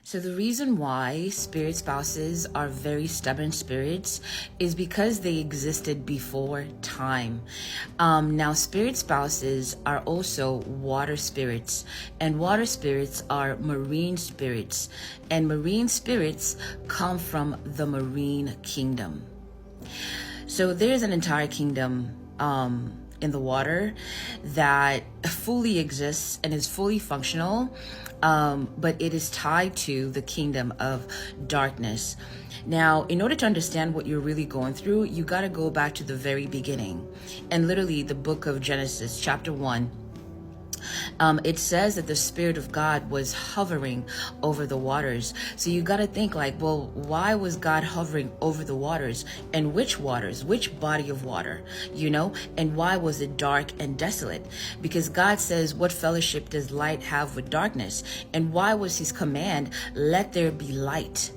So the reason why spirit spouses are very stubborn spirits is because they existed before time. Now, spirit spouses are also water spirits, and water spirits are marine spirits, and marine spirits come from the marine kingdom. So there's an entire kingdom in the water that fully exists and is fully functional, but it is tied to the kingdom of darkness. Now, in order to understand what you're really going through, you got to go back to the very beginning. And literally the book of Genesis, chapter 1, it says that the Spirit of God was hovering over the waters. So you got to think like, well, why was God hovering over the waters? And which waters? Which body of water? And why was it dark and desolate? Because God says, what fellowship does light have with darkness? And why was his command, let there be light?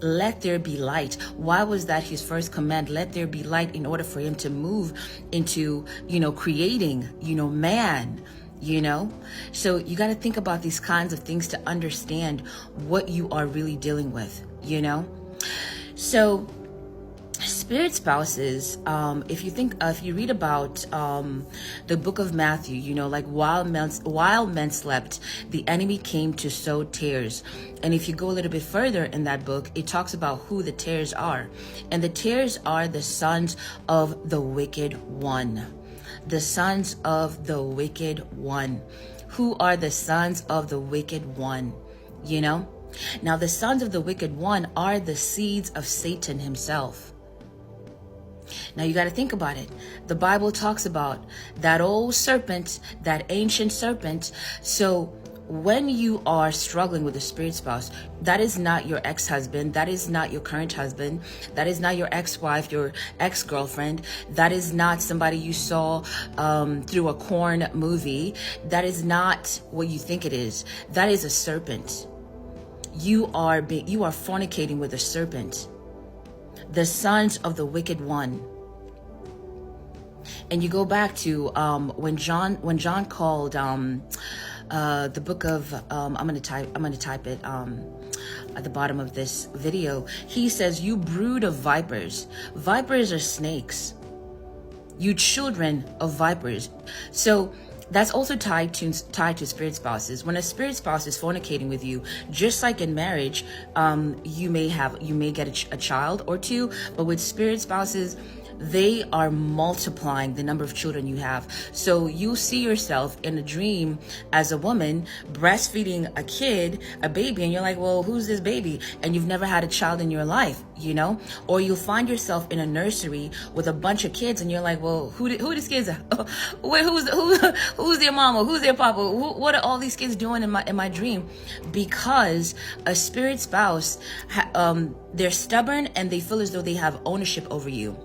Let there be light. Why was that his first command? Let there be light, in order for him to move into, creating, man, So you got to think about these kinds of things to understand what you are really dealing with, So spirit spouses, if you read about the book of Matthew, like while men slept, the enemy came to sow tares. And if you go a little bit further in that book, it talks about who the tares are. And the tares are the sons of the wicked one. The sons of the wicked one. Who are the sons of the wicked one? Now the sons of the wicked one are the seeds of Satan himself. Now you got to think about it. The Bible talks about that old serpent, that ancient serpent. So when you are struggling with a spirit spouse, that is not your ex-husband. That is not your current husband. That is not your ex-wife, your ex-girlfriend. That is not somebody you saw through a corn movie. That is not what you think it is. That is a serpent. You are fornicating with a serpent. The sons of the wicked one. And you go back to when John called the book of I'm gonna type it at the bottom of this video. He says, "You brood of vipers." Vipers are snakes. You children of vipers. So that's also tied to spirit spouses. When a spirit spouse is fornicating with you, just like in marriage, you may get a child or two, but with spirit spouses, they are multiplying the number of children you have. So you see yourself in a dream as a woman breastfeeding a baby, and you're like, well, who's this baby? And you've never had a child in your life, Or you'll find yourself in a nursery with a bunch of kids, and you're like, well, who these kids are? Who's their mama? Who's their papa? What are all these kids doing in my dream? Because a spirit spouse, they're stubborn and they feel as though they have ownership over you.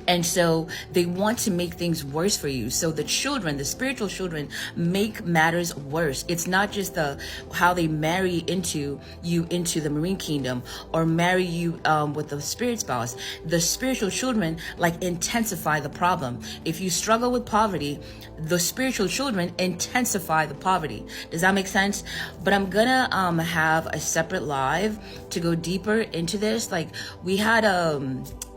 And so they want to make things worse for you. So the spiritual children make matters worse. It's not just how they marry into the marine kingdom or marry you with the spirit spouse. The spiritual children intensify the problem. If you struggle with poverty, the spiritual children intensify the poverty. Does that make sense? But I'm gonna have a separate live to go deeper into this.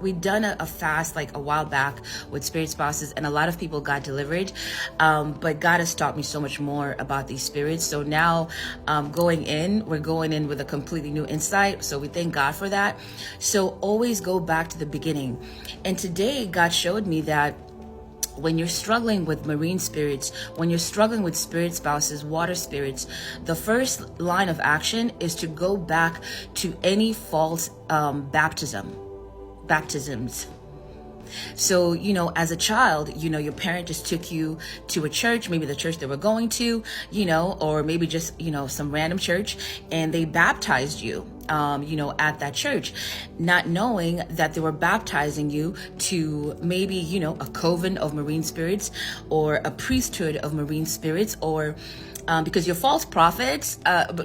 We'd done a fast a while back with spirit spouses, and a lot of people got delivered. But God has taught me so much more about these spirits. So now we're going in with a completely new insight. So we thank God for that. So always go back to the beginning. And today God showed me that when you're struggling with marine spirits, when you're struggling with spirit spouses, water spirits, the first line of action is to go back to any false baptisms. So, as a child, your parent just took you to a church, maybe the church they were going to, or maybe just, some random church, and they baptized you, at that church, not knowing that they were baptizing you to maybe, a coven of marine spirits or a priesthood of marine spirits, or because your false prophets,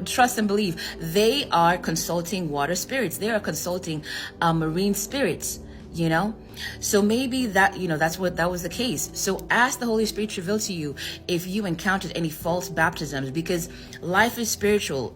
trust and believe, they are consulting water spirits. They are consulting marine spirits. So maybe that was the case. So ask the Holy Spirit to reveal to you if you encountered any false baptisms, because life is spiritual.